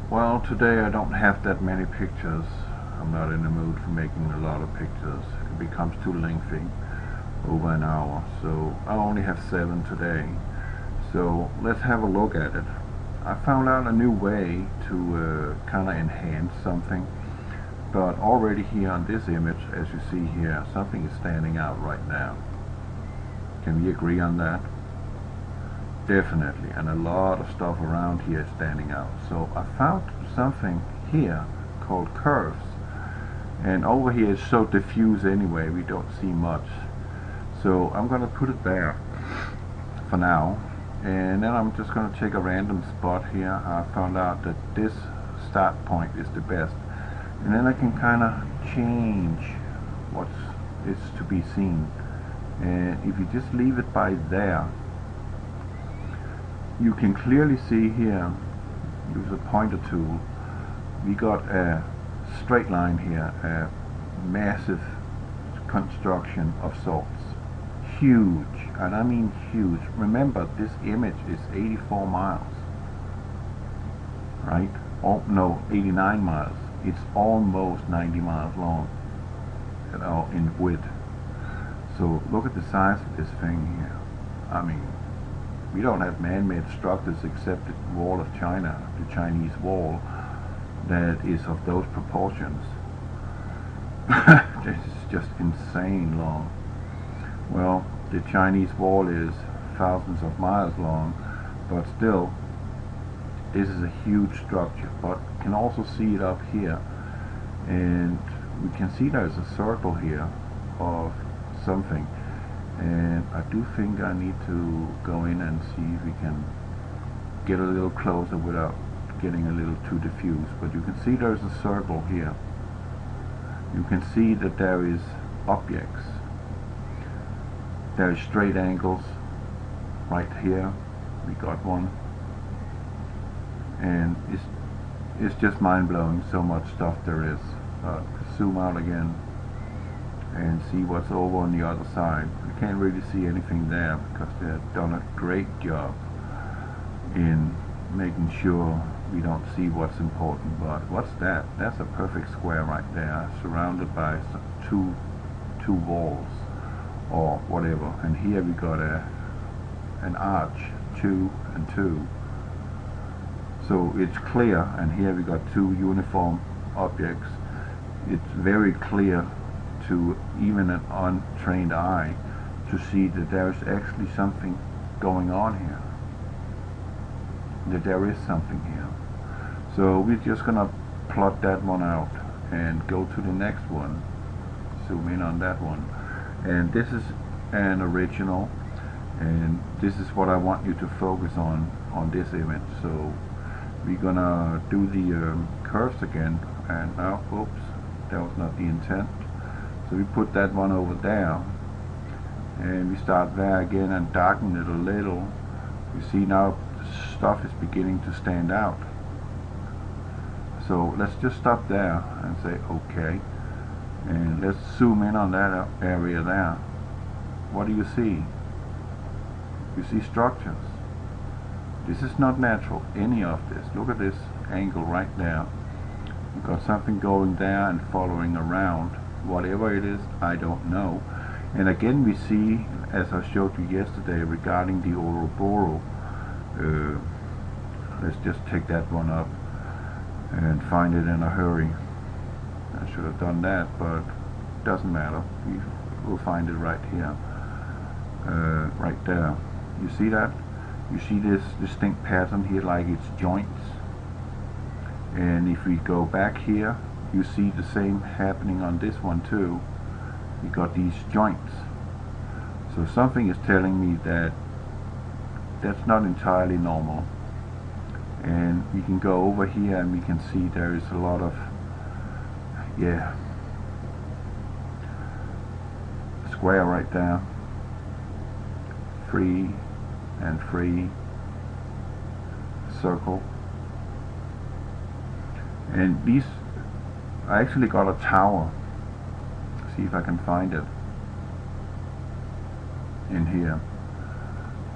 Well, today I don't have that many pictures. I'm not in the mood for making a lot of pictures. It becomes too lengthy, over an hour. So I only have 7 today. So let's have a look at it. I found out a new way to kind of enhance something. But already here on this image, as you see here, something is standing out right now. Can we agree on that? Definitely, and a lot of stuff around here is standing out. So I found something here called curves, and over here it's so diffuse anyway, we don't see much. So I'm going to put it there for now, and then I'm just going to take a random spot here. I found out that this start point is the best, and then I can kind of change what is to be seen. And if you just leave it by there, you can clearly see here, use a pointer tool, we got a straight line here, a massive construction of sorts. Huge, and I mean huge. Remember, this image is 84 miles, right? Oh no, 89 miles. It's almost 90 miles long, you know, in width. So look at the size of this thing here. I mean, we don't have man-made structures except the wall of China, the Chinese wall, that is of those proportions. This is just insane long. Well, the Chinese wall is thousands of miles long, but still, this is a huge structure. But you can also see it up here, and we can see there's a circle here of something. And I do think I need to go in and see if we can get a little closer without getting a little too diffuse. But you can see there's a circle here. You can see that there is objects. There are straight angles right here. We got one. And it's just mind-blowing, so much stuff there is. Zoom out again and see what's over on the other side. We can't really see anything there because they've done a great job in making sure we don't see what's important. But what's that? That's a perfect square right there, surrounded by two walls or whatever. And here we got an arch, 2 and 2. So it's clear, and here we got 2 uniform objects. It's very clear to even an untrained eye to see that there's actually something going on here, that there is something here. So we're just gonna plot that one out and go to the next one, zoom in on that one. And this is an original, and this is what I want you to focus on this image. So we're gonna do the curves again, and now, oops, that was not the intent. So we put that one over there, and we start there again and darken it a little. You see now stuff is beginning to stand out. So let's just stop there and say okay, and let's zoom in on that area there. What do you see? You see structures. This is not natural, any of this. Look at this angle right there. You've got something going there and following around. Whatever it is, I don't know. And again we see, as I showed you yesterday regarding the Ouroboros, let's just take that one up and find it in a hurry. I should have done that, but it doesn't matter. We'll find it right here, right there. You see that? You see this distinct pattern here, like it's joints. And if we go back here, you see the same happening on this one too. You got these joints. So something is telling me that that's not entirely normal. And we can go over here and we can see there is a lot of, yeah, square right there. 3 and 3, circle. And these, I actually got a tower. See if I can find it in here.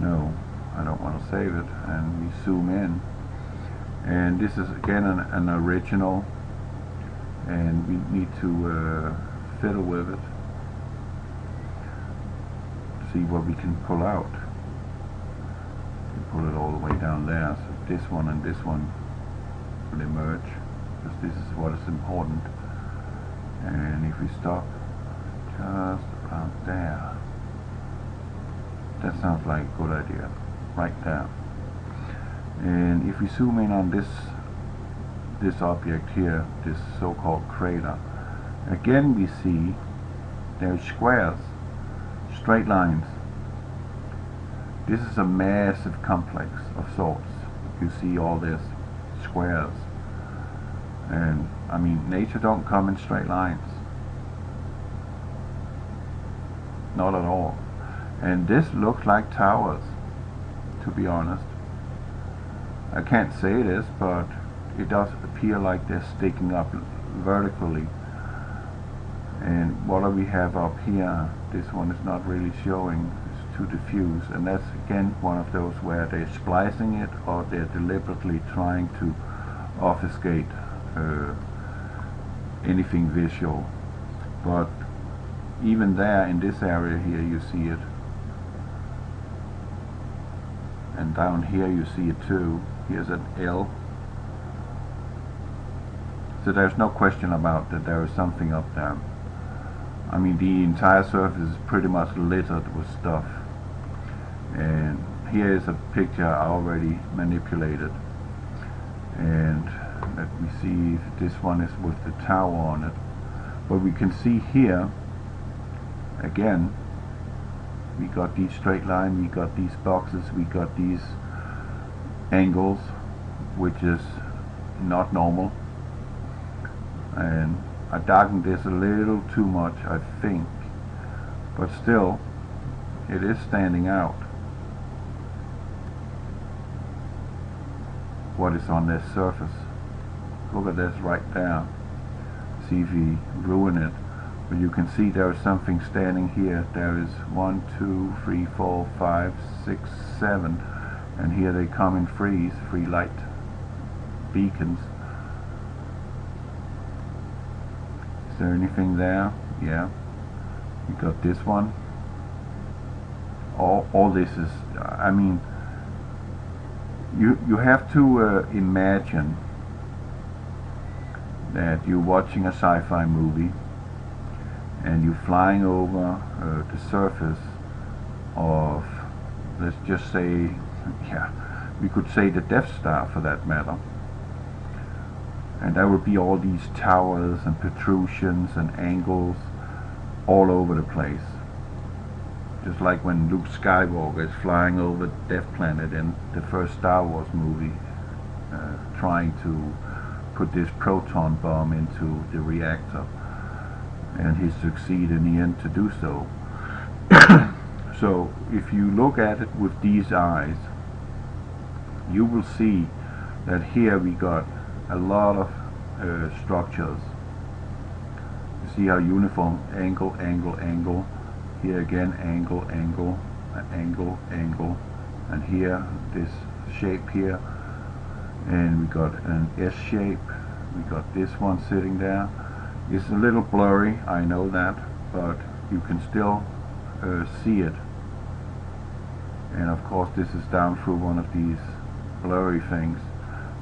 No, I don't want to save it. And we zoom in, And this is again an original, and we need to fiddle with it, see what we can pull out. We pull it all the way down there, so this one and this one will emerge, because this is what is important. And if we stop just around there, that sounds like a good idea, right there. And if we zoom in on this object here, this so-called crater, again we see there's squares, straight lines. This is a massive complex of sorts. You see all this squares, and I mean, nature don't come in straight lines, not at all. And this looks like towers, to be honest. I can't say this, but it does appear like they're sticking up vertically. And what do we have up here? This one is not really showing, it's too diffuse, and that's again one of those where they're splicing it or they're deliberately trying to obfuscate anything visual. But even there in this area here you see it, and down here you see it too. Here's an L. So there's no question about that there is something up there. I mean, the entire surface is pretty much littered with stuff. And here is a picture I already manipulated. And let me see if this one is with the tower on it. But we can see here, again, we got these straight lines, we got these boxes, we got these angles, which is not normal. And I darkened this a little too much, I think, but still it is standing out what is on this surface. Look at this right there. See if we ruin it, but you can see there is something standing here. There is 1, 2, 3, 4, 5, 6, 7, and here they come in free light beacons. Is there anything there? Yeah. We got this one. All this is, I mean, you have to imagine that you're watching a sci-fi movie and you're flying over the surface of, let's just say, yeah, we could say the Death Star for that matter. And there will be all these towers and protrusions and angles all over the place. Just like when Luke Skywalker is flying over Death Planet in the first Star Wars movie, trying to put this proton bomb into the reactor. And he succeeds in the end to do so. So if you look at it with these eyes, you will see that here we got a lot of structures. You see how uniform, angle, angle, angle. Here again, angle, angle, angle, angle, and here this shape here, and we got an S shape. We got this one sitting there. It's a little blurry, I know that, but you can still see it. And of course this is down through one of these blurry things.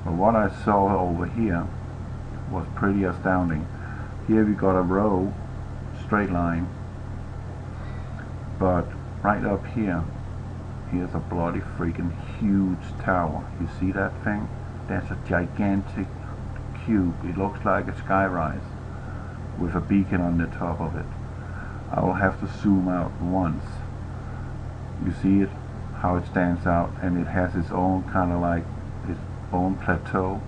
But what I saw over here was pretty astounding. Here we got a row, straight line, but right up here, here's a bloody freaking huge tower. You see that thing? That's a gigantic cube. It looks like a skyrise with a beacon on the top of it. I will have to zoom out once. You see it? How it stands out, and it has its own kind of like its own plateau.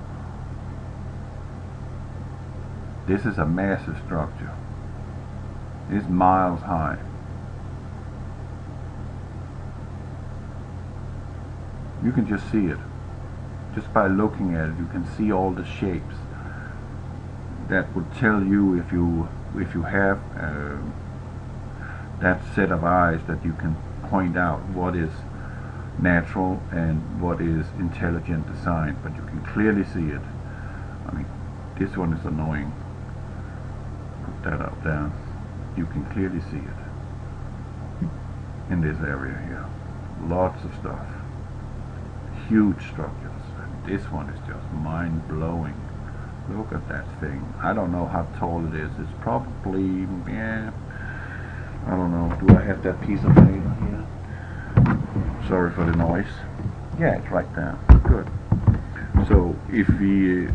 This is a massive structure. It's miles high. You can just see it. Just by looking at it, you can see all the shapes. That would tell you if you have that set of eyes that you can point out what is natural and what is intelligent design, but you can clearly see it. I mean, this one is annoying. Put that up there. You can clearly see it in this area here. Lots of stuff. Huge structures. And this one is just mind-blowing. Look at that thing. I don't know how tall it is. It's probably, yeah, I don't know. Do I have that piece of paper here? Sorry for the noise. Yeah, it's right there. Good. So if we,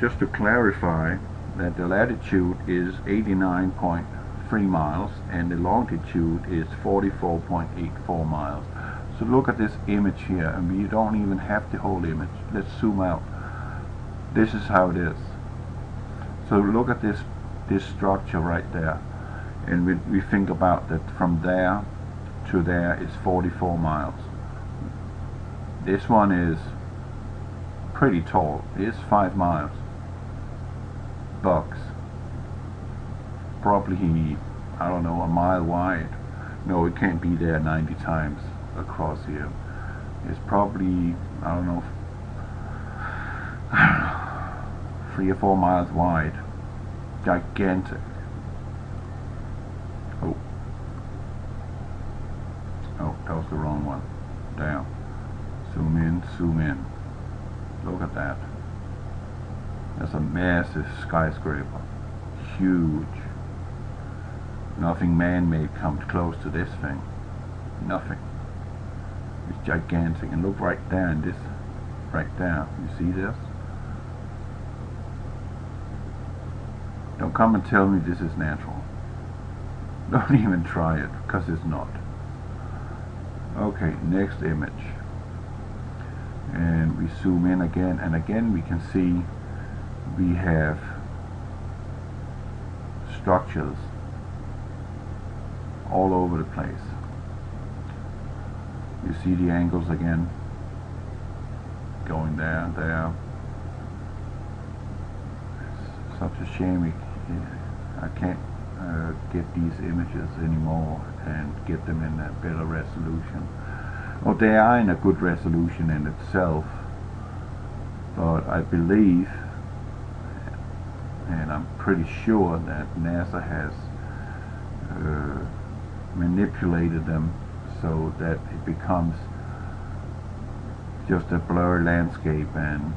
just to clarify, that the latitude is 89.3 miles and the longitude is 44.84 miles. So look at this image here, and we don't even have the whole image. Let's zoom out. This is how it is. So look at this structure right there, and we think about that from there to there is 44 miles. This one is pretty tall. It's 5 miles. Bucks. Probably, I don't know, a mile wide. No, it can't be there 90 times across here. It's probably, I don't know, 3 or 4 miles wide. Gigantic. Oh, that was the wrong one. Down. Zoom in, zoom in. Look at that. That's a massive skyscraper. Huge. Nothing man-made comes close to this thing. Nothing. It's gigantic. And look right there in this, right there. You see this? Don't come and tell me this is natural. Don't even try it, because it's not. Okay, next image. And we zoom in again, and again we can see we have structures all over the place. You see the angles again, going there, there. It's such a shame I can't get these images anymore and get them in a better resolution. Well, they are in a good resolution in itself, but I believe, and I'm pretty sure, that NASA has manipulated them so that it becomes just a blur landscape, and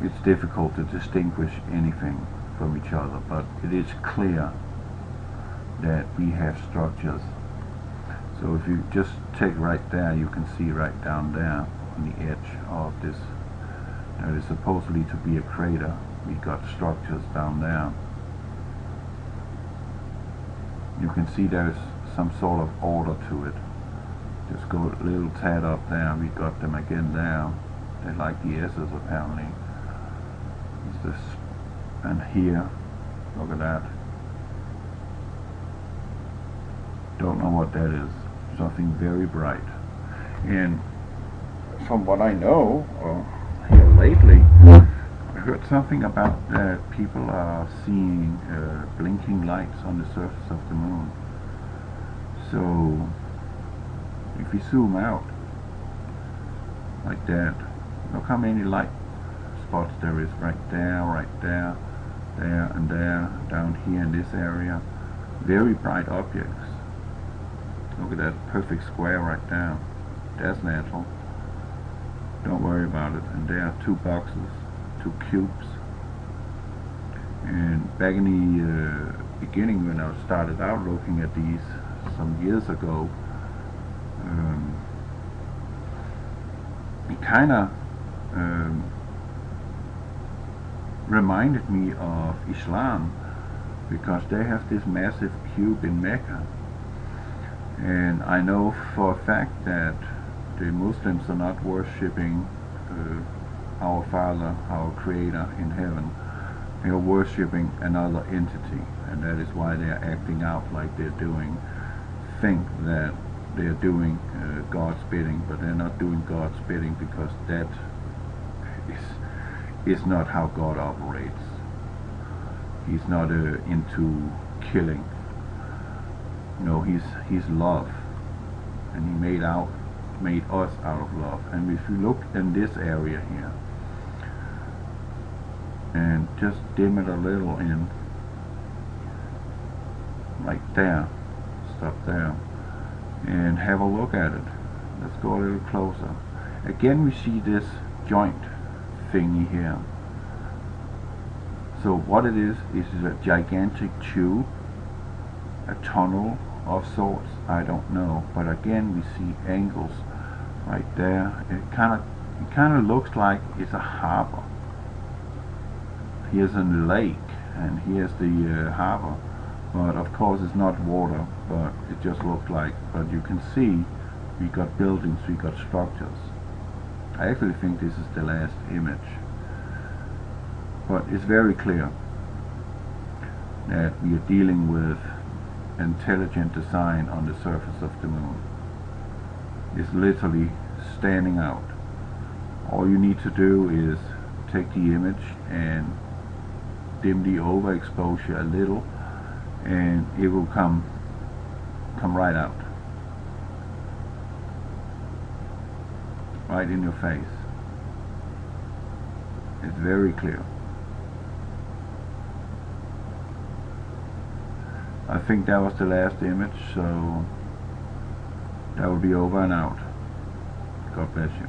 it's difficult to distinguish anything from each other. But it is clear that we have structures. So if you just take right there, you can see right down there on the edge of this, that is supposedly to be a crater. We got structures down there. You can see there's some sort of order to it. Just go a little tad up there, we got them again there. They like the S's apparently. It's this, and here, look at that. Don't know what that is. Something very bright. And from what I know, here lately, I heard something about that people are seeing blinking lights on the surface of the moon. So if we zoom out like that, look how many light spots there is right there, there and there, down here in this area. Very bright objects. Look at that perfect square right there. That's natural. Don't worry about it. And there are 2 boxes, 2 cubes. And back in the beginning, when I started out looking at these some years ago, it kind of reminded me of Islam, because they have this massive cube in Mecca. And I know for a fact that the Muslims are not worshipping our Father, our Creator in heaven. They are worshipping another entity, and that is why they are acting out like they're doing. Think that they're doing God's bidding, but they're not doing God's bidding, because that is not how God operates. He's not into killing. No, he's love. and he made us out of love. And if you look in this area here and just dim it a little in, like there, stop there, and have a look at it. Let's go a little closer. Again, we see this joint thingy here. So what it is a gigantic tube, a tunnel of sorts, I don't know, but again we see angles right there. It kind of looks like it's a harbor. Here's a lake and here's the harbor, but of course it's not water, but it just looks like. But you can see we got buildings, we got structures. I actually think this is the last image, but it's very clear that we are dealing with intelligent design on the surface of the moon. It's literally standing out. All you need to do is take the image and dim the overexposure a little, and it will come right out, right in your face. It's very clear. I think that was the last image, so that will be over and out. God bless you.